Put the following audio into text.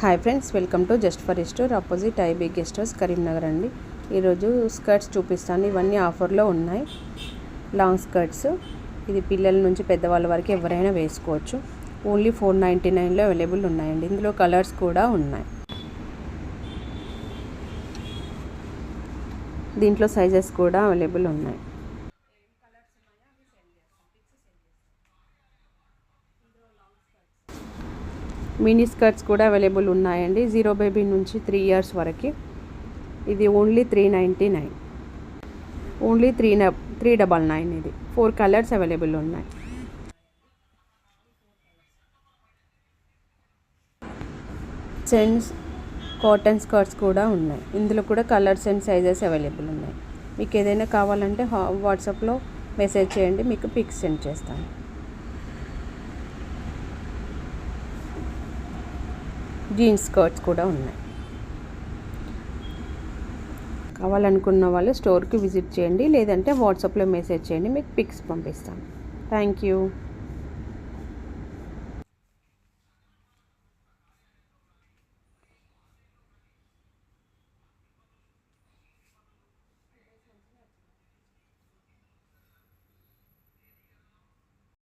Hi friends, welcome to just for store opposite IB guest house Karimnagar అండి. ఈరోజు skirts చూపిస్తాను. ఇవన్నీ ఆఫర్లో ఉన్నాయి. లాంగ్ స్కర్ట్స్, ఇది పిల్లల నుంచి పెద్దవాళ్ళ వరకు ఎవరైనా వేసుకోవచ్చు. ఓన్లీ $499లో అవైలబుల్ ఉన్నాయండి. ఇందులో కలర్స్ కూడా ఉన్నాయి. దీంట్లో సైజెస్ కూడా అవైలబుల్ ఉన్నాయి. మినీ స్కర్ట్స్ కూడా అవైలబుల్ ఉన్నాయండి. 0 బేబీ నుంచి 3 ఇయర్స్ వరకు. ఇది ఓన్లీ $399, ఓన్లీ $399. ఇది 4 కలర్స్ అవైలబుల్ ఉన్నాయి. జెంట్స్ కాటన్ స్కర్ట్స్ కూడా ఉన్నాయి. ఇందులో కూడా కలర్స్ అండ్ సైజెస్ అవైలబుల్ ఉన్నాయి. మీకు ఏదైనా కావాలంటే వాట్సాప్లో మెసేజ్ చేయండి, మీకు పిక్స్ సెండ్ చేస్తాను. జీన్స్ స్కర్ట్స్ కూడా ఉన్నాయి. కావాలనుకున్న వాళ్ళు స్టోర్కి విజిట్ చేయండి, లేదంటే వాట్సాప్లో మెసేజ్ చేయండి, మీకు పిక్స్ పంపిస్తాను. Thank you.